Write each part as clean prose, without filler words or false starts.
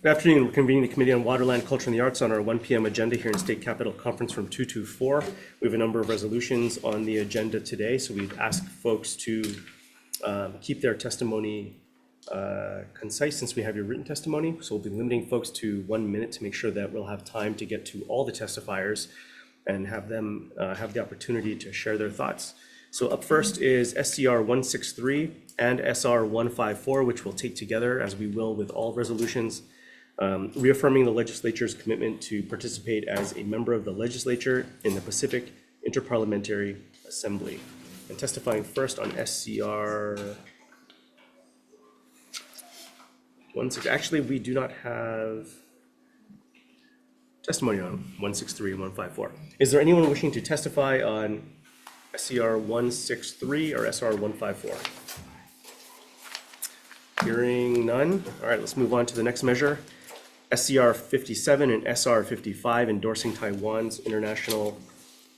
Good afternoon. We're convening the Committee on Waterland, Culture and the Arts on our 1 p.m. agenda here in State Capitol Conference Room 224. We have a number of resolutions on the agenda today, so we'd ask folks to keep their testimony concise since we have your written testimony. So we'll be limiting folks to 1 minute to make sure that we'll have time to get to all the testifiers and have them have the opportunity to share their thoughts. So up first is SCR 163 and SR 154, which we'll take together as we will with all resolutions. Reaffirming the legislature's commitment to participate as a member of the legislature in the Pacific Interparliamentary Assembly. And testifying first on SCR 163. Actually, we do not have testimony on 163 and 154. Is there anyone wishing to testify on SCR 163 or SR 154? Hearing none. All right, let's move on to the next measure. SCR 57 and SR 55, endorsing Taiwan's international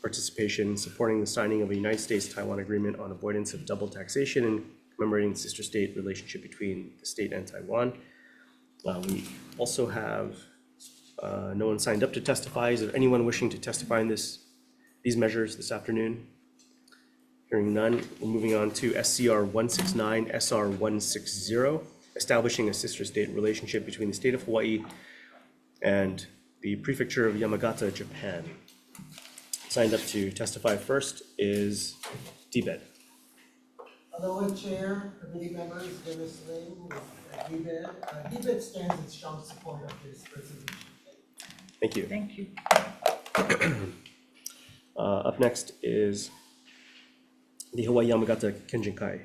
participation, supporting the signing of a United States-Taiwan agreement on avoidance of double taxation and commemorating the sister state relationship between the state and Taiwan. We also have no one signed up to testify. Is there anyone wishing to testify in these measures this afternoon? Hearing none, we're moving on to SCR 169, SR 160, establishing a sister state relationship between the state of Hawaii and the prefecture of Yamagata, Japan. Signed up to testify first is DBED. Hello, Chair, committee members, Dennis Ling with DBED. DBED stands in strong support of this resolution. Thank you. Thank you. Up next is the Hawaii Yamagata Kenjinkai.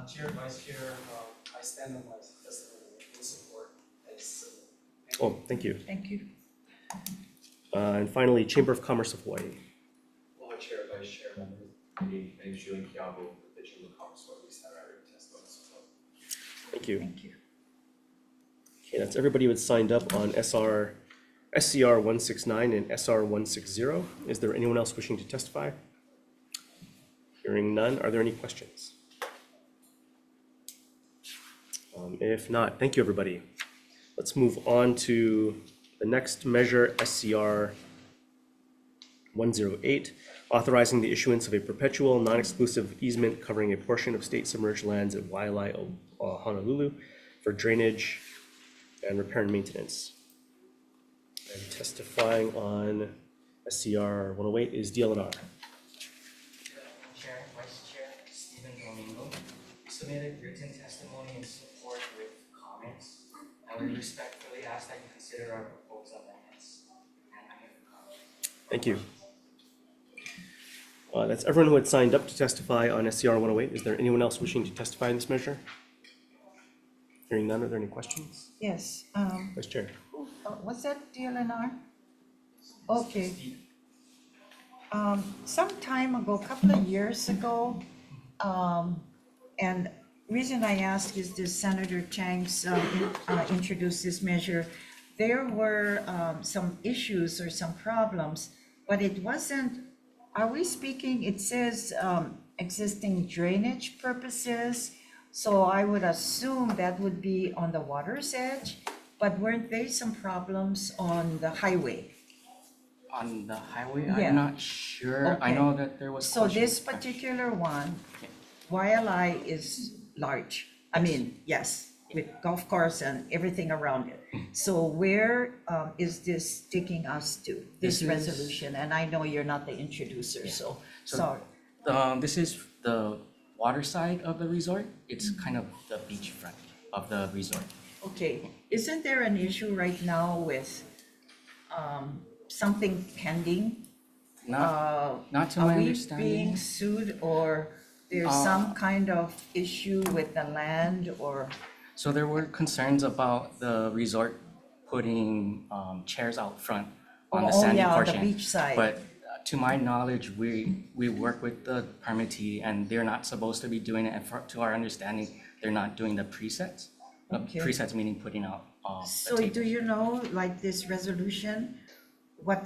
Chair, Vice Chair, I stand on my testimony in support. Thank you. Thank you. And finally, Chamber of Commerce of Hawaii. Hello, Chair, Vice Chair, members of the committee. My name is Julian Kiabo with the Chamber of Commerce, where we stand our written testimony as well. Thank you. Thank you. Okay, that's everybody who had signed up on SCR 169 and SR 160. Is there anyone else wishing to testify? Hearing none, are there any questions? If not, thank you, everybody. Let's move on to the next measure, SCR 108, authorizing the issuance of a perpetual non-exclusive easement covering a portion of state submerged lands at WLA Honolulu for drainage and repair and maintenance. And testifying on SCR 108 is DLNR. Chair, Vice Chair, Stephen Domingo, we submitted written testimony in support with comments, and we respectfully ask that you consider our proposed amendments. And I have comments. Thank you. That's everyone who had signed up to testify on SCR 108. Is there anyone else wishing to testify in this measure? Hearing none, are there any questions? Yes. Vice Chair. Was that DLNR? Okay. Some time ago, a couple of years ago, and reason I ask is this Senator Chang's introduced this measure. There were some issues or some problems, but it wasn't, are we speaking, it says existing drainage purposes. So I would assume that would be on the water's edge, but weren't there some problems on the highway? On the highway, Yeah. I'm not sure. I Okay. know that there was. So questions. this particular one, YLI is large. I mean, yes, with golf course and everything around it. So where is this taking us to, this This is- resolution? And I know you're not the introducer, so sorry. This is the water side of the resort. It's kind of the beachfront of the resort. Okay, isn't there an issue right now with something pending? Not to my Are we understanding. being sued or there's some kind of issue with the land or? So there were concerns about the resort putting chairs out front on the sandy yeah, on the portion. beach side. But to my knowledge, we work with the permittee and they're not supposed to be doing it. And to our understanding, they're not doing the presets. Okay. Presets meaning putting out So the do tables. you know, like this resolution, what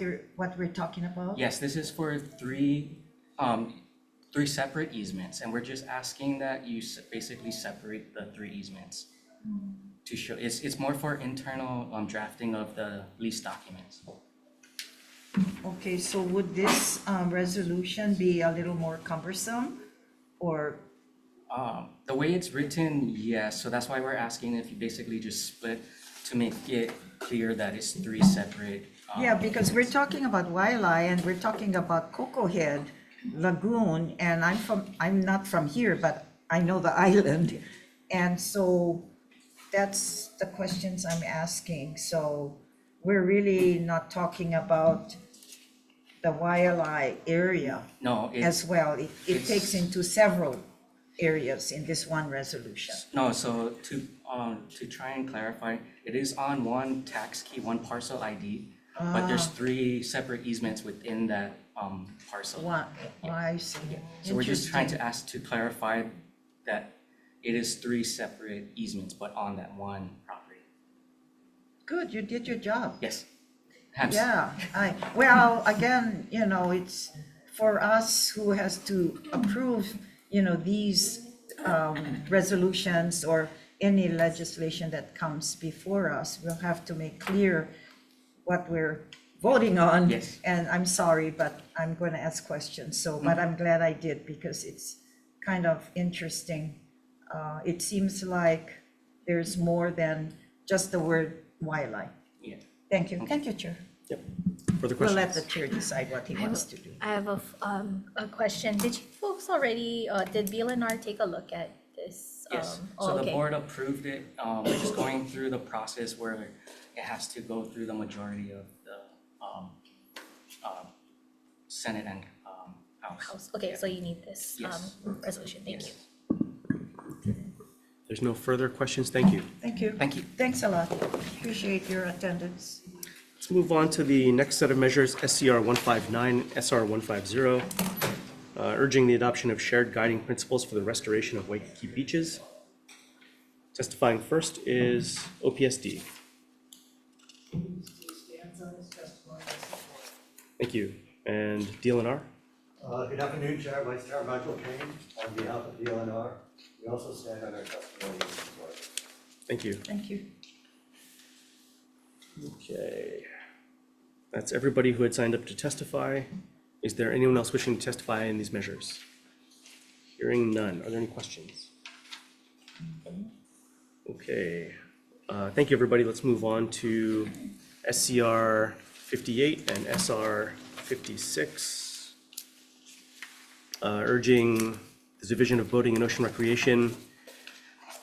we're talking about? Yes, this is for three separate easements, and we're just asking that you basically separate the three easements. to show, it's more for internal drafting of the lease documents. Okay, so would this resolution be a little more cumbersome? Or, The way it's written, yes, so that's why we're asking if you basically just split to make it clear that it's three separate. yeah, because we're talking about Waialae and we're talking about Coco Head Lagoon, and I'm not from here, but I know the island. And so that's the questions I'm asking. So we're really not talking about the Waialae area No, as well. It it's- takes into several areas in this one resolution. no, so to try and clarify, it is on one tax key, one parcel ID, but there's three separate easements within that parcel. One, I see. So we're just trying to Interesting. ask to clarify that it is three separate easements, but on that one property. Good, you did your job. Yes. Hence- Yeah, well, again, it's for us who has to approve, these resolutions or any legislation that comes before us, we'll have to make clear what we're voting on. Yes. And I'm sorry, but I'm going to ask questions, so, but I'm glad I did because it's kind of interesting. It seems like there's more than just the word Waialae. Yeah. Thank you, Chair. Yep. Further We'll let questions? the chair decide what he wants to do. I have a question. Did you folks already, did BLNR take a look at this? Yes, Oh, so the okay. board approved it, we're just going through the process where it has to go through the majority of the Senate and House. House. Okay, so you need this Yes. resolution. Thank you. Yes. There's no further questions, thank you. Thank you. Thank you. Thanks a lot. Appreciate your attendance. Let's move on to the next set of measures, SCR 159, SR 150, urging the adoption of shared guiding principles for the restoration of Waikiki beaches. Testifying first is OPSD. Stands on his testimony and support. Thank you. And DLNR? Good afternoon, Chair, Vice Chair Michael Kane, on behalf of DLNR. We also stand on our testimony and support. Thank you. Thank you. Okay. That's everybody who had signed up to testify. Is there anyone else wishing to testify in these measures? Hearing none. Are there any questions? Okay. Thank you, everybody. Let's move on to SCR 58 and SR 56. Urging the Division of Boating and Ocean Recreation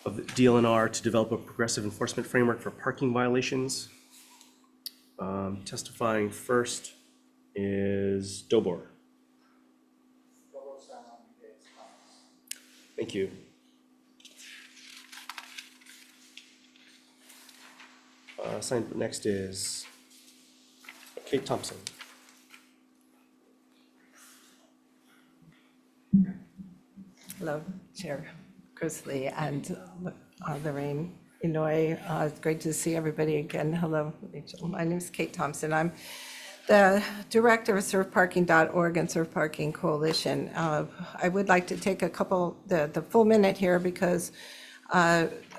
of the DLNR to develop a progressive enforcement framework for parking violations. Testifying first is Dobor. Thank you. Signed next is Kate Thompson. Hello, Chair Chrisley and Lorraine Inouye. It's great to see everybody again. Hello, Rachel. My name is Kate Thompson. I'm the director of surfparking.org and Surf Parking Coalition. I would like to take the full minute here because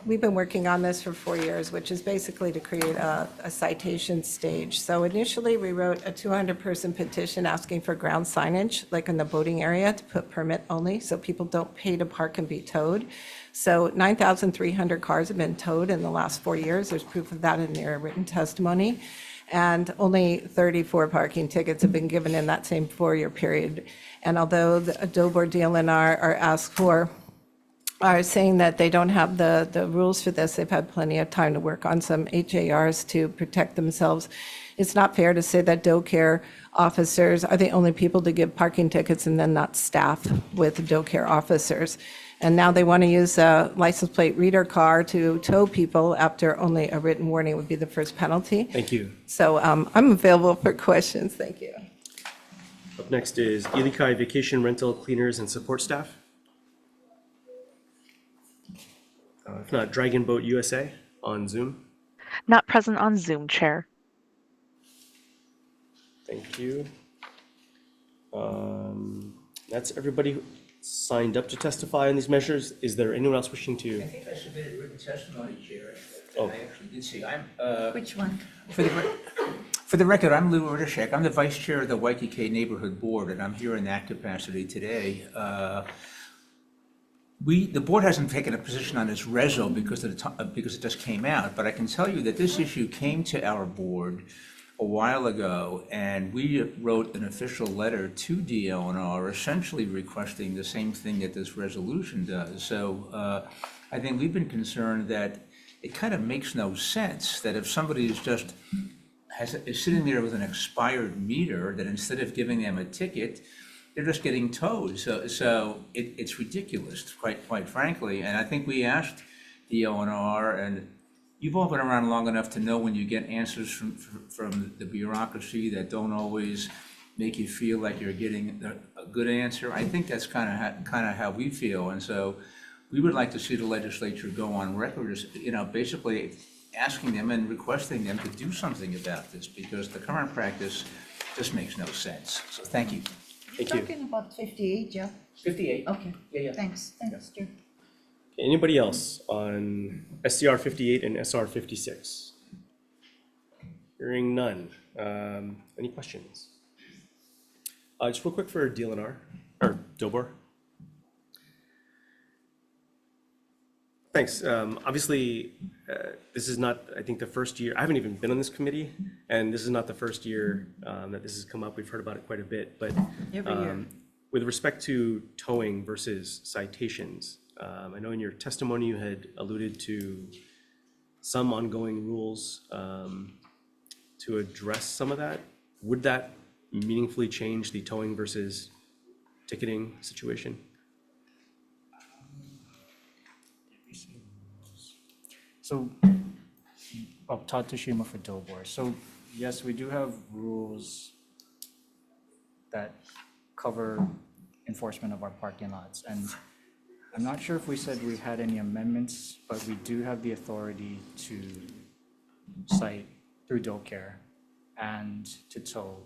we've been working on this for 4 years, which is basically to create a citation stage. So initially, we wrote a 200-person petition asking for ground signage, like in the boating area, to put permit only, so people don't pay to park and be towed. So 9,300 cars have been towed in the last 4 years. There's proof of that in their written testimony. And only 34 parking tickets have been given in that same 4-year period. And although the Dobor DLNR are saying that they don't have the rules for this, they've had plenty of time to work on some HARs to protect themselves. It's not fair to say that DoCare officers are the only people to give parking tickets and then not staff with DoCare officers. And now they want to use a license plate reader car to tow people after only a written warning would be the first penalty. Thank you. So I'm available for questions. Thank you. Up next is Ilikai Vacation Rental Cleaners and Support Staff. If not, Dragon Boat USA on Zoom. Not present on Zoom, Chair. Thank you. That's everybody who signed up to testify on these measures. Is there anyone else wishing to? I think I submitted written testimony, Chair. Oh. I actually did see. I'm, Which one? for the record, I'm Lou Rudishek. I'm the vice chair of the Waikiki Neighborhood Board, and I'm here in that capacity today. The board hasn't taken a position on this reso because it just came out, but I can tell you that this issue came to our board a while ago, and we wrote an official letter to DLNR essentially requesting the same thing that this resolution does. So I think we've been concerned that it kind of makes no sense that if somebody is sitting there with an expired meter, that instead of giving them a ticket, they're just getting towed. So it's ridiculous, quite frankly. And I think we asked DLNR, and you've all been around long enough to know when you get answers from the bureaucracy that don't always make you feel like you're getting a good answer. I think that's kind of how we feel. And so we would like to see the legislature go on record as, basically asking them and requesting them to do something about this, because the current practice just makes no sense. So thank you. You're Thank you. talking about 58, Jeff? 58. Okay, Yeah. thanks, Chair. Anybody else on SCR 58 and SR 56? Hearing none. Any questions? Just real quick for DLNR, or Dobor. Thanks. Obviously, this is not, I think, the first year, I haven't even been on this committee, and this is not the first year that this has come up. We've heard about it quite a bit, but Every year. with respect to towing versus citations, I know in your testimony you had alluded to some ongoing rules to address some of that. Would that meaningfully change the towing versus ticketing situation? So, Todd Toshima for Dobor. So, yes, we do have rules that cover enforcement of our parking lots. And I'm not sure if we said we had any amendments, but we do have the authority to cite through DoCare and to tow.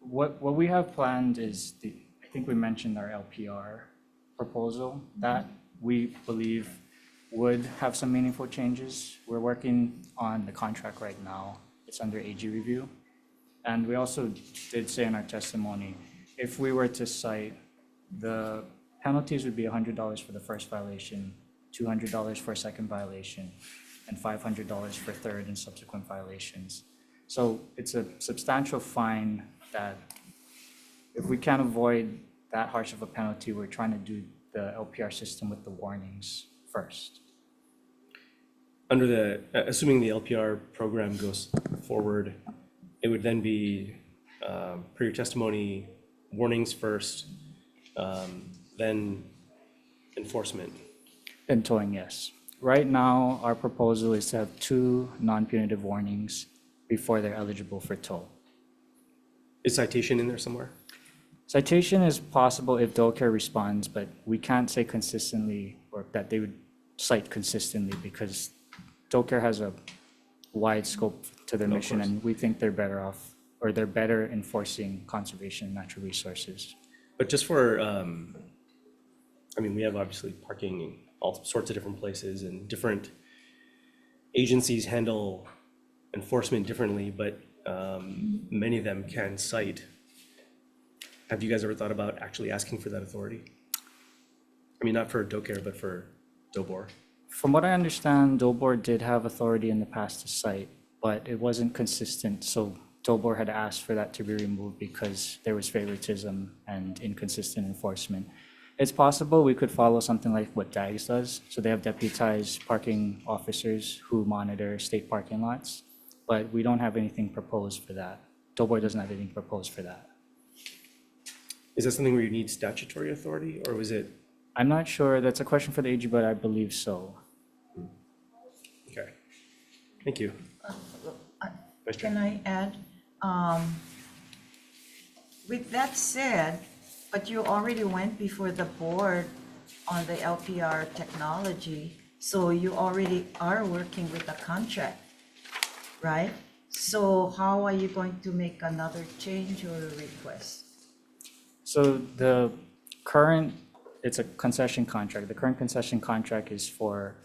What we have planned is I think we mentioned our LPR proposal that we believe would have some meaningful changes. We're working on the contract right now. It's under AG review. And we also did say in our testimony, if we were to cite, the penalties would be $100 for the first violation, $200 for a second violation, and $500 for third and subsequent violations. So it's a substantial fine that if we can't avoid that harsh of a penalty, we're trying to do the LPR system with the warnings first. Under the, assuming the LPR program goes forward, it would then be, per your testimony, warnings first, then enforcement. And towing, yes. Right now, our proposal is to have 2 non-punitive warnings before they're eligible for tow. Is citation in there somewhere? Citation is possible if DoCare responds, but we can't say consistently or that they would cite consistently because DoCare has a wide scope to their mission, and we think they're better off, or they're better enforcing conservation and natural resources. But just for, I mean, we have obviously parking in all sorts of different places, and different agencies handle enforcement differently, but many of them can cite. Have you guys ever thought about actually asking for that authority? I mean, not for DoCare, but for Dobor. From what I understand, Dobor did have authority in the past to cite, but it wasn't consistent. So Dobor had asked for that to be removed because there was favoritism and inconsistent enforcement. It's possible we could follow something like what DAGS does. So they have deputized parking officers who monitor state parking lots, but we don't have anything proposed for that. Dobor doesn't have anything proposed for that. Is that something where you need statutory authority, or was it? I'm not sure. That's a question for the AG, but I believe so. Okay, thank you. Vice Chair. Can I add? With that said, but you already went before the board on the LPR technology, so you already are working with a contract, right? So how are you going to make another change or request? So the current it's a concession contract. The current concession contract is for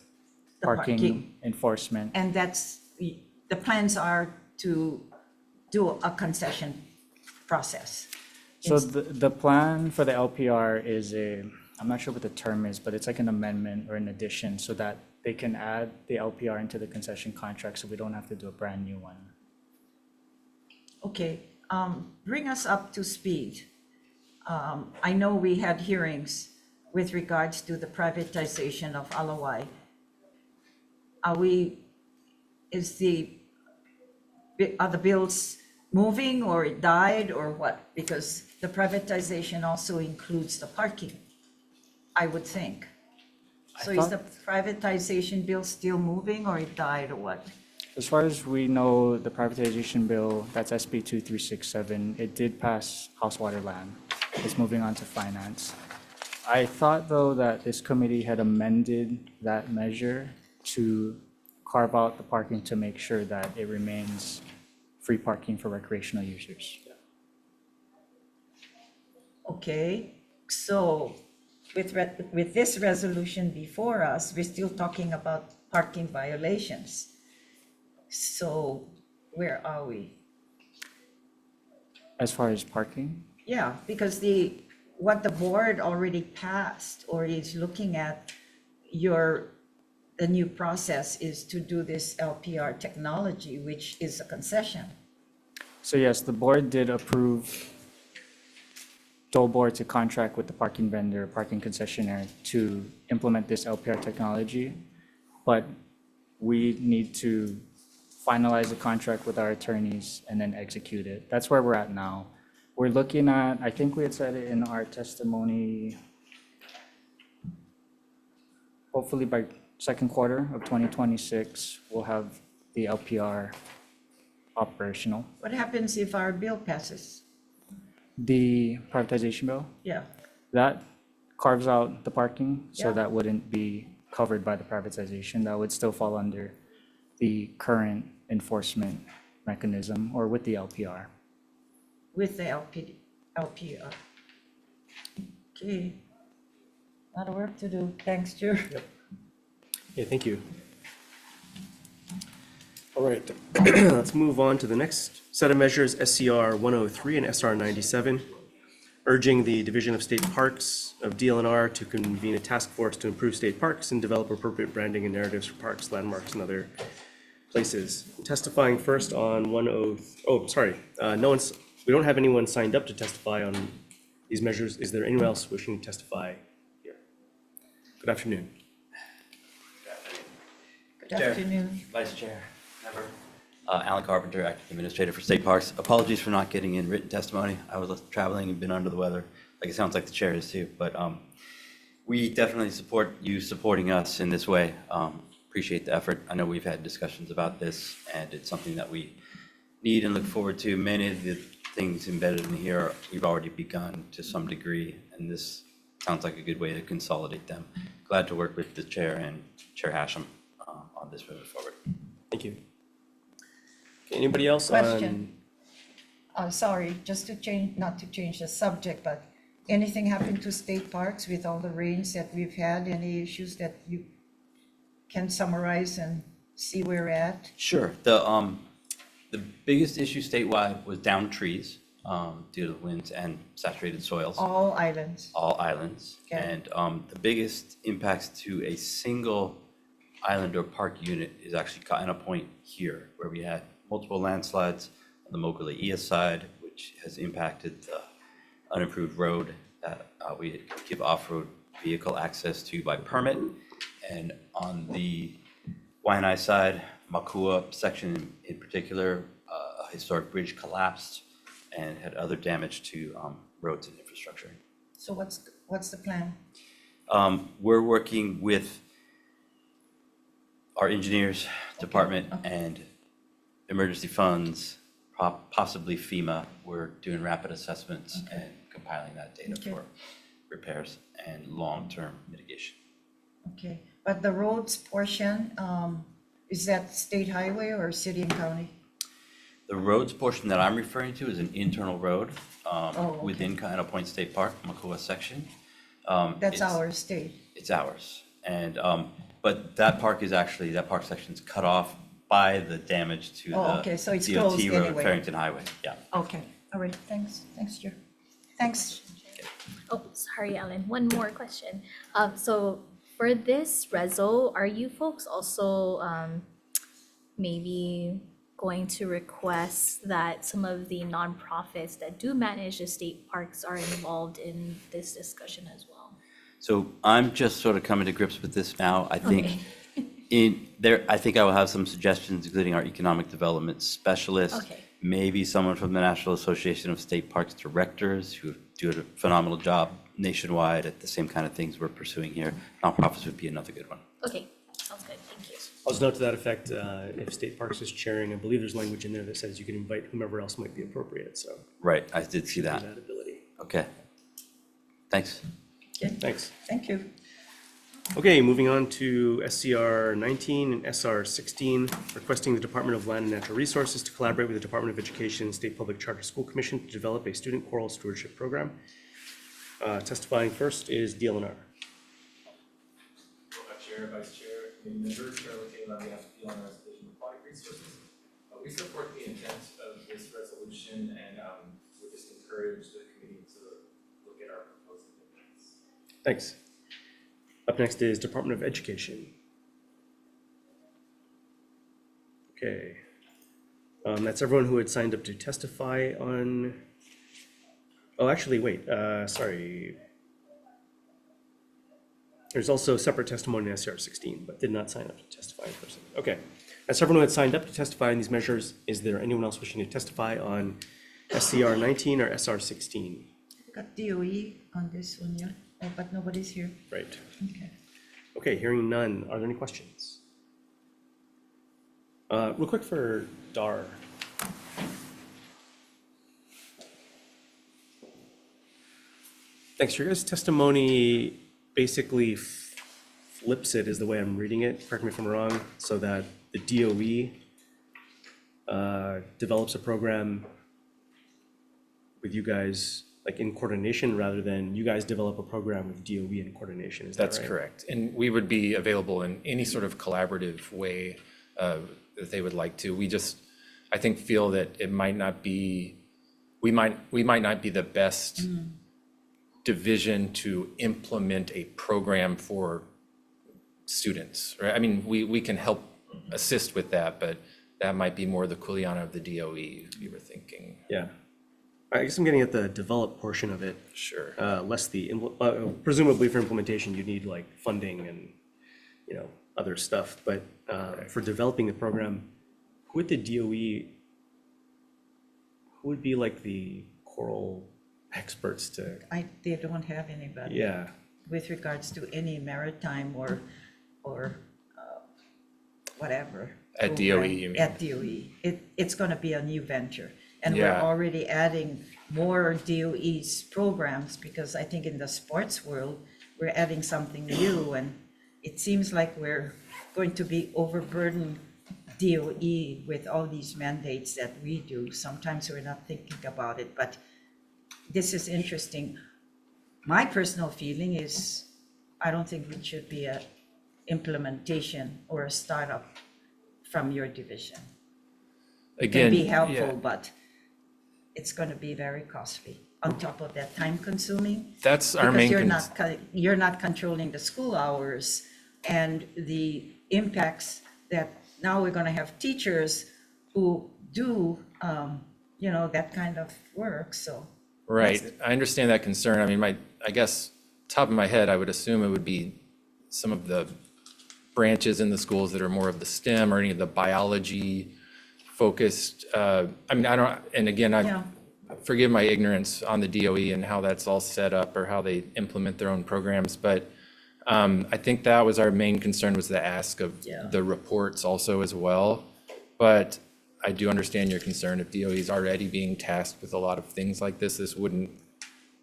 The parking parking. enforcement. And the plans are to do a concession process. So the plan for the LPR is I'm not sure what the term is, but it's like an amendment or an addition so that they can add the LPR into the concession contract so we don't have to do a brand new one. Okay, bring us up to speed. I know we had hearings with regards to the privatization of Alawai. Are the bills moving or it died or what? Because the privatization also includes the parking, I would think. So is the privatization bill still moving or it died or what? As far as we know, the privatization bill, that's SB 2367, it did pass House Water Land. It's moving on to finance. I thought, though, that this committee had amended that measure to carve out the parking to make sure that it remains free parking for recreational users. Okay, so with this resolution before us, we're still talking about parking violations. So where are we? As far as parking, Yeah, because what the board already passed or is looking at the new process is to do this LPR technology, which is a concession. so yes, the board did approve Dole Board to contract with the parking vendor, parking concessionaire to implement this LPR technology, but we need to finalize the contract with our attorneys and then execute it. That's where we're at now. We're looking at, I think we had said it in our testimony, hopefully by second quarter of 2026, we'll have the LPR operational. What happens if our bill passes? The privatization bill, Yeah, that carves out the parking, so Yeah. that wouldn't be covered by the privatization. That would still fall under the current enforcement mechanism or with the LPR. with the LPR. Okay. A lot of work to do. Thanks, Chair. Yeah, thank you. All right, let's move on to the next set of measures, SCR 103 and SR 97, urging the Division of State Parks of DLNR to convene a task force to improve state parks and develop appropriate branding and narratives for parks, landmarks, and other places. Testifying first on we don't have anyone signed up to testify on these measures. Is there anyone else wishing to testify here? Good afternoon. Good afternoon. Vice Chair, member. Alan Carpenter, Acting Administrator for State Parks. Apologies for not getting in written testimony. I was traveling and been under the weather, like it sounds like the chair is too. But we definitely support you supporting us in this way. Appreciate the effort. I know we've had discussions about this, and it's something that we need and look forward to. Many of the things embedded in here, we've already begun to some degree, and this sounds like a good way to consolidate them. Glad to work with the chair and Chair Hashem on this moving forward. Thank you. Okay, anybody else on? Question. Sorry, just to change, not to change the subject, but anything happened to state parks with all the rains that we've had? Any issues that you can summarize and see where we're at? Sure. The biggest issue statewide was downed trees due to the winds and saturated soils. All islands. All islands. Okay. And the biggest impacts to a single island or park unit is actually Kaena Point here, where we had multiple landslides on the Mokuleia side, which has impacted the unimproved road that we give off-road vehicle access to by permit. And on the Waianae side, Makua section in particular, a historic bridge collapsed and had other damage to roads and infrastructure. So what's the plan? We're working with our engineers department and emergency funds, possibly FEMA. We're doing rapid assessments and compiling that data for repairs and long-term mitigation. Okay, but the roads portion, is that state highway or city and county? The roads portion that I'm referring to is an internal road okay. within Kaena Point State Park, Makua section. That's it's- our state. It's ours. And, but that park is actually, that park section's cut off by the damage to Oh, the okay, so it's DOT closed road, anyway. Farrington Highway, yeah. Okay, all right, thanks, Chair. Thanks. Oh, sorry, Ellen, one more question. So for this reso, are you folks also maybe going to request that some of the nonprofits that do manage the state parks are involved in this discussion as well? So I'm just sort of coming to grips with this now. I think Okay. I think I will have some suggestions, including our economic development specialist. Okay. Maybe someone from the National Association of State Parks Directors who do a phenomenal job nationwide at the same kind of things we're pursuing here. Nonprofits would be another good one. Okay, sounds good, thank you. I'll just note to that effect, if State Parks is chairing, I believe there's language in there that says you can invite whomever else might be appropriate, so. Right, I did see that. That ability. Okay. Thanks. Thanks. Thank you. Okay, moving on to SCR 19 and SR 16, requesting the Department of Land and Natural Resources to collaborate with the Department of Education and State Public Charter School Commission to develop a student coral stewardship program. Testifying first is DLNR. Chair, Vice Chair, committee members, Chair Latino on behalf of DLNR's Division of Aquatic Resources. We support the intent of this resolution and we just encourage the committee to look at our proposed amendments. Thanks. Up next is Department of Education. Okay. That's everyone who had signed up to testify on, oh, actually, wait, sorry. There's also separate testimony in SCR 16, but did not sign up to testify in person. Okay. As everyone who had signed up to testify on these measures, is there anyone else wishing to testify on SCR 19 or SR 16? Got DOE on this one, yeah, but nobody's here. Right. Okay. Okay, hearing none. Are there any questions? Real quick for Dar. Thanks. Your guys' testimony basically flips it, is the way I'm reading it. Correct me if I'm wrong. So that the DOE develops a program with you guys, like in coordination, rather than you guys develop a program with DOE in coordination. Is that right? That's correct. And we would be available in any sort of collaborative way that they would like to. We just, I think, feel that it might not be, we might not be the best division to implement a program for students, right? I mean, we can help assist with that, but that might be more the Kuleana of the DOE, we were thinking. Yeah. I guess I'm getting at the develop portion of it. Sure. Less the, presumably for implementation, you need like funding and, you know, other stuff. But for developing the program, who at the DOE, who would be like the coral experts to? They don't have anybody. Yeah. With regards to any maritime or whatever. At DOE, you mean? At DOE. It's gonna be a new venture. And we're Yeah. already adding more DOE's programs, because I think in the sports world, we're adding something new, and it seems like we're going to be overburden DOE with all these mandates that we do. Sometimes we're not thinking about it, but this is interesting. My personal feeling is, I don't think it should be a implementation or a startup from your division. It Again, can be helpful, yeah. but it's gonna be very costly. On top of that, time consuming. That's our main Because you're not controlling the school hours and the impacts that now we're gonna have teachers who do, that kind of work, so. Right, I understand that concern. I mean, I guess, top of my head, I would assume it would be some of the branches in the schools that are more of the STEM or any of the biology focused. I mean, I don't, and again, Yeah. forgive my ignorance on the DOE and how that's all set up or how they implement their own programs, but I think that was our main concern, was the ask of the reports also as well. But I do understand your concern. If DOE is already being tasked with a lot of things like this wouldn't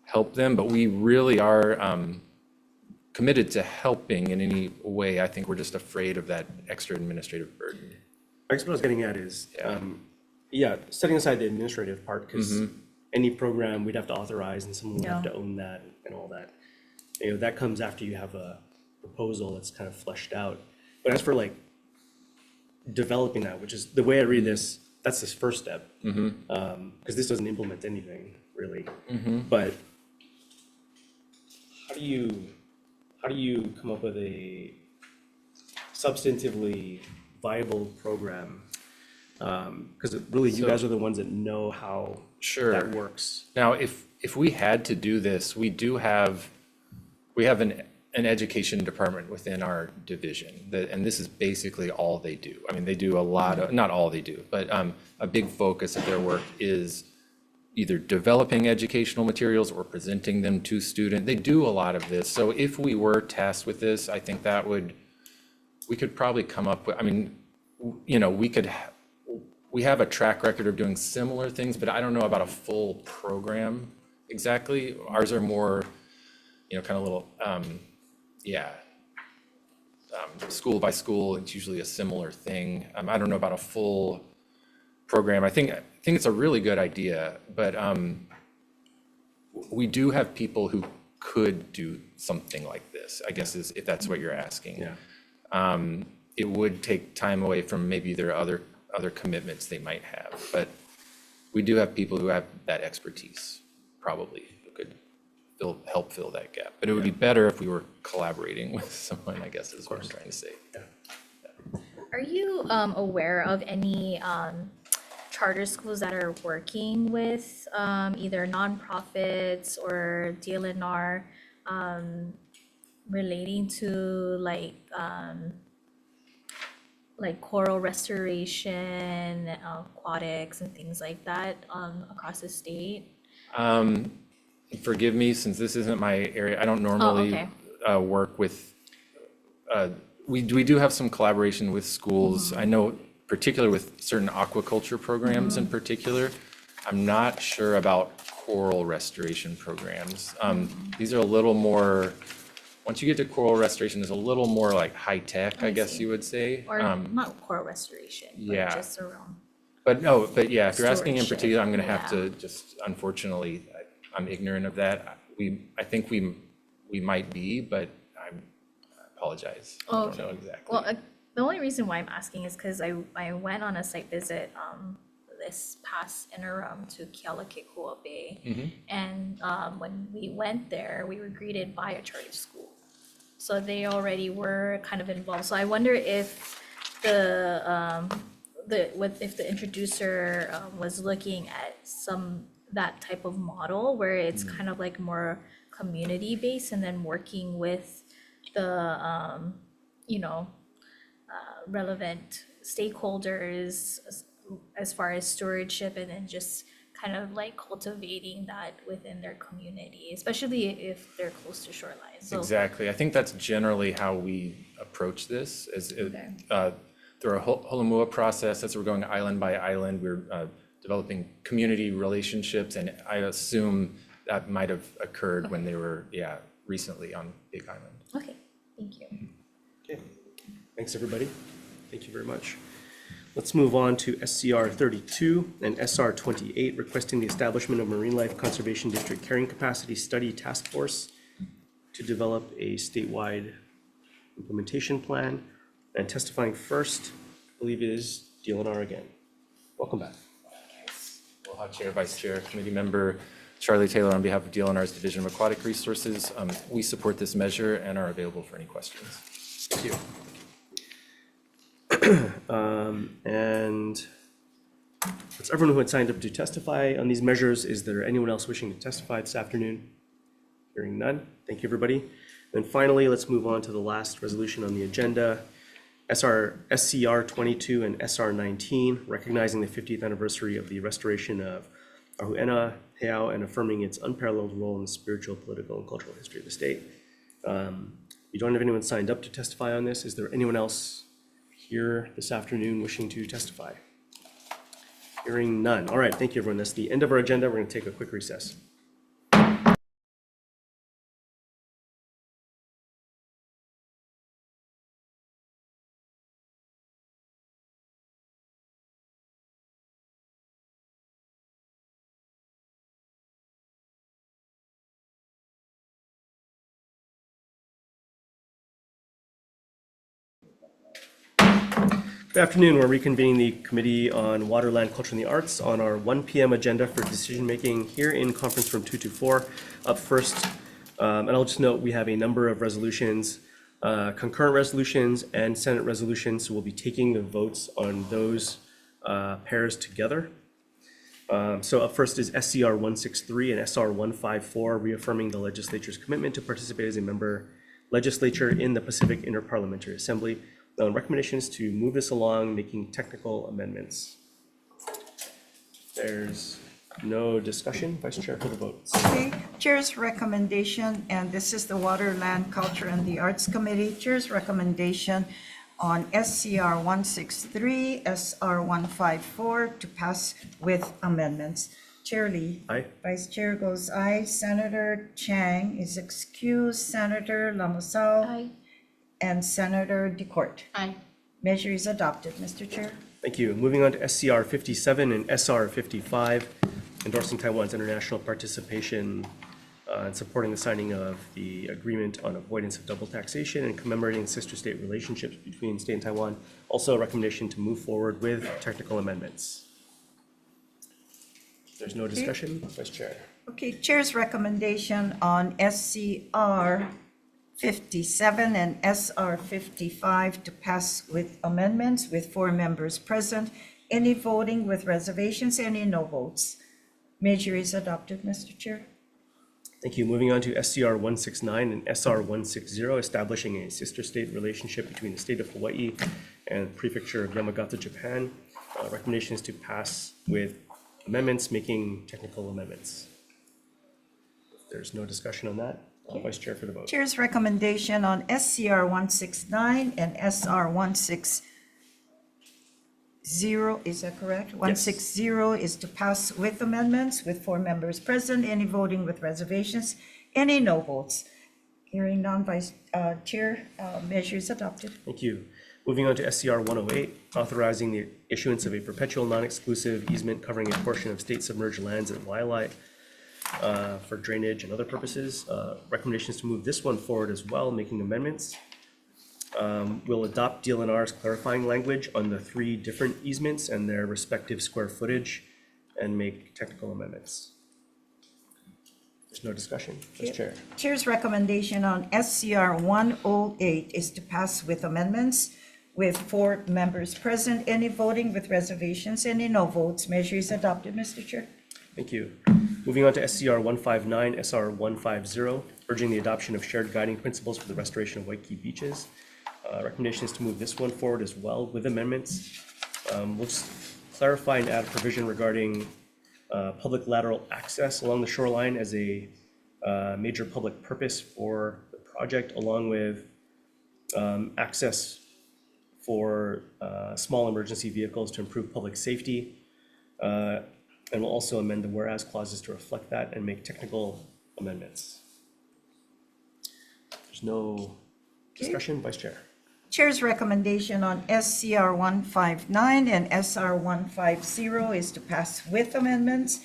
help them, but we really are committed to helping in any way. I think we're just afraid of that extra administrative burden. I guess what I was getting at is, setting aside the administrative part, because any program we'd have to authorize and someone would have to own that and all that. that comes after you have a proposal that's kind of fleshed out. But as for like developing that, which is the way I read this, that's this first step. Because this doesn't implement anything really. But how do you come up with a substantively viable program? Because really, you guys are the ones that know how that works. Now, if we had to do this, we have an education department within our division, and this is basically all they do. I mean, they do a lot of, not all they do, but a big focus of their work is either developing educational materials or presenting them to students. They do a lot of this. So if we were tasked with this, I think we could probably come up with, I mean, we have a track record of doing similar things, but I don't know about a full program exactly. Ours are more, kind of little, school by school. It's usually a similar thing. I don't know about a full program. I think it's a really good idea, but we do have people who could do something like this, I guess, if that's what you're asking. It would take time away from maybe their other commitments they might have, but we do have people who have that expertise, probably, who could help fill that gap. But it would be better if we were collaborating with someone, I guess, is what I'm trying to say. Are you aware of any charter schools that are working with either nonprofits or DLNR relating to like coral restoration, aquatics, and things like that across the state? Forgive me, since this isn't my area, I don't normally work with, we do have some collaboration with schools. I know particularly with certain aquaculture programs in particular. I'm not sure about coral restoration programs. These are a little more, once you get to coral restoration, it's a little more like high tech, I guess you would say. Or not coral restoration, but just around. But if you're asking in Stewardship, particular, I'm gonna have to just, unfortunately, I'm ignorant of that. I think we might be, but I apologize. I don't know exactly. Well, the only reason why I'm asking is because I went on a site visit this past interim to Kealakekua Bay. And when we went there, we were greeted by a charter school. So they already were kind of involved. So I wonder if if the introducer was looking at that type of model where it's kind of like more community based and then working with the relevant stakeholders as far as stewardship, and then just kind of like cultivating that within their community, especially if they're close to shorelines. So Exactly. I think that's generally how we approach this, through a Holomua process. As we're going island by island, we're developing community relationships, and I assume that might have occurred when they were, recently on Big Island. okay, thank you. Okay, thanks, everybody. Thank you very much. Let's move on to SCR 32 and SR 28, requesting the establishment of Marine Life Conservation District Carrying Capacity Study Task Force to develop a statewide implementation plan. And testifying first, I believe, is DLNR again. Welcome back. Aloha, Chair, Vice Chair, Committee Member Charlie Taylor on behalf of DLNR's Division of Aquatic Resources. We support this measure and are available for any questions. Thank you. And that's everyone who had signed up to testify on these measures. Is there anyone else wishing to testify this afternoon? Hearing none. Thank you, everybody. And finally, let's move on to the last resolution on the agenda, SCR 22 and SR 19, recognizing the 50th anniversary of the restoration of Ahu'ena Heiau and affirming its unparalleled role in the spiritual, political, and cultural history of the state. We don't have anyone signed up to testify on this. Is there anyone else here this afternoon wishing to testify? Hearing none. All right, thank you, everyone. That's the end of our agenda. We're going to take a quick recess. Good afternoon. We're reconvening the Committee on Water, Land, Culture, and the Arts on our 1 p.m. agenda for decision-making here in Conference Room 224. Up first, and I'll just note, we have a number of resolutions, concurrent resolutions and Senate resolutions, so we'll be taking the votes on those pairs together. So up first is SCR 163 and SR 154, reaffirming the legislature's commitment to participate as a member legislature in the Pacific Interparliamentary Assembly. Recommendation is to move this along, making technical amendments. There's no discussion. Vice Chair for the votes. Okay, Chair's recommendation, and this is the Water, Land, Culture, and the Arts Committee. Chair's recommendation on SCR 163, SR 154 to pass with amendments. Chair Lee. Aye. Vice Chair goes aye. Senator Chang is excused. Senator Lamusao. Aye. And Senator DeCourt. Aye. Measure is adopted, Mr. Chair. Thank you. Moving on to SCR 57 and SR 55, endorsing Taiwan's international participation and supporting the signing of the agreement on avoidance of double taxation and commemorating sister state relationships between state and Taiwan. Also a recommendation to move forward with technical amendments. There's no discussion. Vice Chair. Okay, Chair's recommendation on SCR 57 and SR 55 to pass with amendments with 4 members present. Any voting with reservations, any no votes. Measure is adopted, Mr. Chair. Thank you. Moving on to SCR 169 and SR 160, establishing a sister state relationship between the state of Hawaii and Prefecture of Yamagata, Japan. Recommendation is to pass with amendments, making technical amendments. If there's no discussion on that, Vice Chair for the vote. Chair's recommendation on SCR 169 and SR 160, is that correct? 160 is to pass with amendments with 4 members present. Any voting with reservations, any no votes. Hearing none, Vice Chair, measure is adopted. Thank you. Moving on to SCR 108, authorizing the issuance of a perpetual non-exclusive easement covering a portion of state submerged lands at WLA for drainage and other purposes. Recommendations to move this one forward as well, making amendments. We'll adopt DLNR's clarifying language on the 3 different easements and their respective square footage and make technical amendments. There's no discussion. Vice Chair. Chair's recommendation on SCR 108 is to pass with amendments with 4 members present. Any voting with reservations, any no votes. Measure is adopted, Mr. Chair. Thank you. Moving on to SCR 159, SR 150, urging the adoption of shared guiding principles for the restoration of Waikiki beaches. Recommendation is to move this one forward as well with amendments. We'll just clarify and add a provision regarding public lateral access along the shoreline as a major public purpose for the project, along with access for small emergency vehicles to improve public safety. And we'll also amend the whereas clauses to reflect that and make technical amendments. There's no discussion, Vice Chair. Chair's recommendation on SCR 159 and SR 150 is to pass with amendments.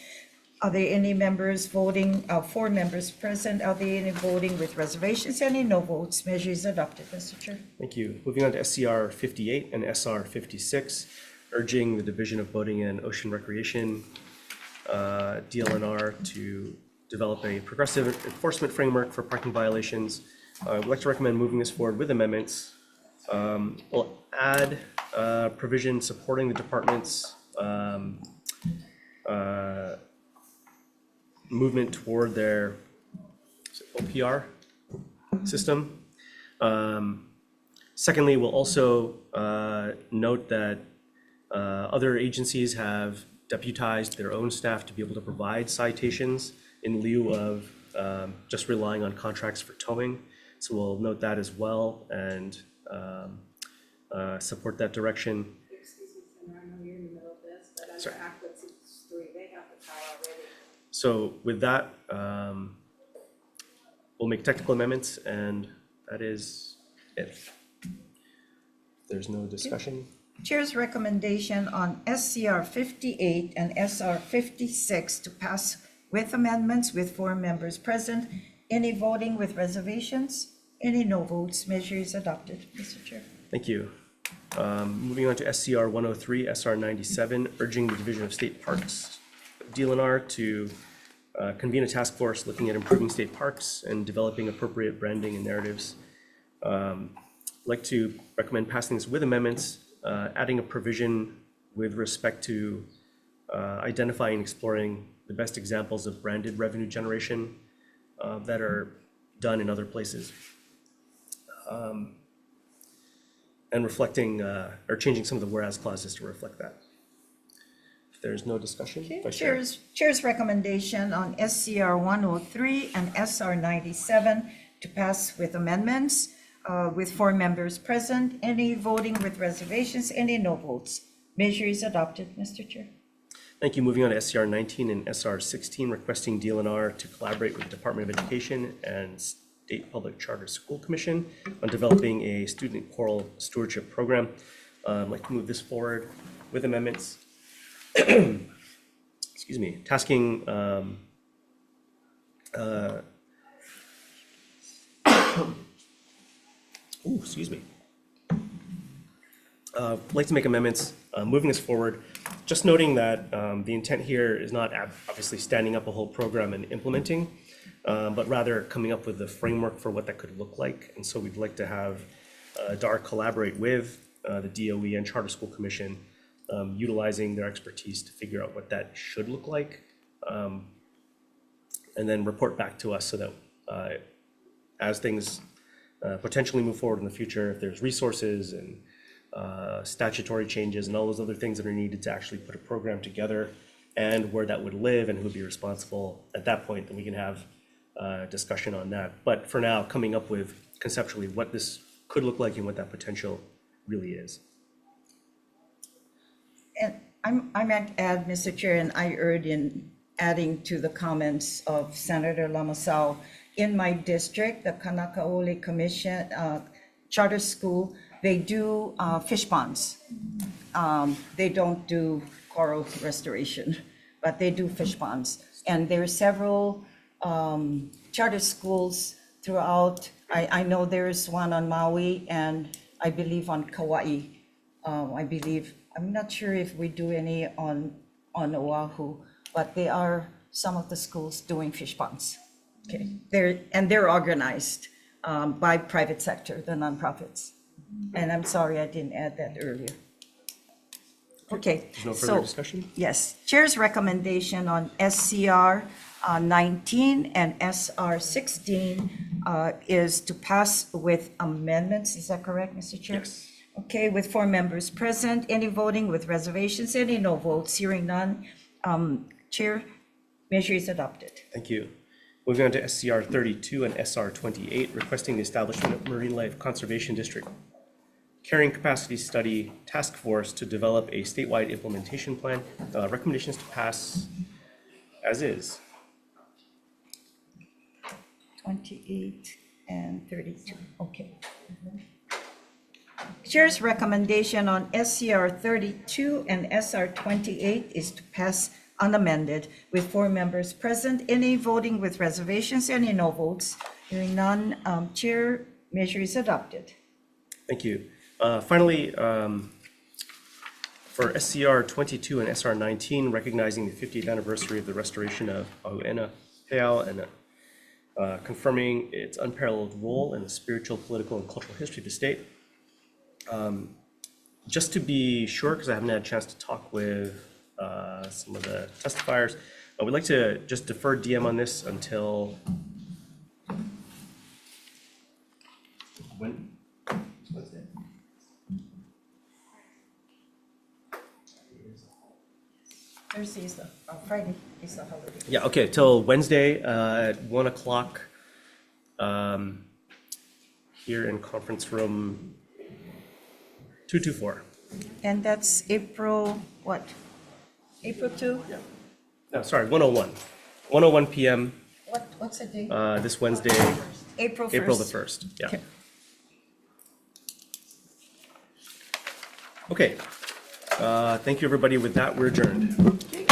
Are there any members voting, 4 members present? Are there any voting with reservations? Any no votes? Measure is adopted, Mr. Chair. Thank you. Moving on to SCR 58 and SR 56, urging the Division of Boating and Ocean Recreation, DLNR, to develop a progressive enforcement framework for parking violations. I'd like to recommend moving this forward with amendments. We'll add provision supporting the department's movement toward their OPR system. Secondly, we'll also note that other agencies have deputized their own staff to be able to provide citations in lieu of just relying on contracts for towing. So we'll note that as well and support that direction. Excuse me, Senator, I know you're in the middle of this, but under Sorry. Act 163, they have the power already. So with that, we'll make technical amendments, and that is it. There's no discussion. Chair's recommendation on SCR 58 and SR 56 to pass with amendments with 4 members present. Any voting with reservations? Any no votes? Measure is adopted, Mr. Chair. Thank you. Moving on to SCR 103, SR 97, urging the Division of State Parks, DLNR, to convene a task force looking at improving state parks and developing appropriate branding and narratives. I'd like to recommend passing this with amendments, adding a provision with respect to identifying and exploring the best examples of branded revenue generation that are done in other places. And reflecting, or changing some of the whereas clauses to reflect that. If there's no discussion, Vice Chair. Chair's recommendation on SCR 103 and SR 97 to pass with amendments, with 4 members present, any voting with reservations, any no votes. Measure is adopted, Mr. Chair. Thank you. Moving on to SCR 19 and SR 16, requesting DLNR to collaborate with the Department of Education and State Public Charter School Commission on developing a student choral stewardship program. I'd like to move this forward with amendments. Excuse me, tasking excuse me. I'd like to make amendments, moving us forward, just noting that the intent here is not obviously standing up a whole program and implementing, but rather coming up with a framework for what that could look like. And so we'd like to have DAR collaborate with the DOE and Charter School Commission, utilizing their expertise to figure out what that should look like, and then report back to us so that as things potentially move forward in the future, if there's resources and statutory changes and all those other things that are needed to actually put a program together and where that would live and who would be responsible at that point, then we can have discussion on that. But for now, coming up with conceptually what this could look like and what that potential really is. And I might add, Mr. Chair, and I erred in adding to the comments of Senator Lamasau. In my district, the Kanakaole Commission, Charter School, they do fish ponds. They don't do coral restoration, but they do fish ponds. And there are several charter schools throughout. I know there's one on Maui and I believe on Kauai. I'm not sure if we do any on Oahu, but they are some of the schools doing fish ponds. Okay, they're organized by private sector, the nonprofits. And I'm sorry I didn't add that earlier. Okay. There's no further discussion? Yes, Chair's recommendation on SCR 19 and SR 16 is to pass with amendments. Is that correct, Mr. Chair? Yes. Okay, with 4 members present, any voting with reservations, any no votes, hearing none. Chair, measure is adopted. Thank you. Moving on to SCR 32 and SR 28, requesting the establishment of Marine Life Conservation District Carrying Capacity Study Task Force to develop a statewide implementation plan. Recommendations to pass as is. 28 and 32, okay. Chair's recommendation on SCR 32 and SR 28 is to pass unamended with 4 members present, any voting with reservations, any no votes. Hearing none, Chair, measure is adopted. Thank you. Finally, for SCR 22 and SR 19, recognizing the 50th anniversary of the restoration of Auena Heao and confirming its unparalleled role in the spiritual, political, and cultural history of the state. Just to be sure, because I haven't had a chance to talk with some of the testifiers, I would like to just defer DM on this until when? Wednesday? Thursday is Friday is the holiday. Yeah, okay, till Wednesday at 1 o'clock here in conference room 224. And that's April, what? April 2? Yeah. No, sorry, 101. 1:01 PM What's the date? this Wednesday, April 1st. April the 1st, yeah. Okay. Okay, thank you, everybody. With that, we're adjourned. Okay.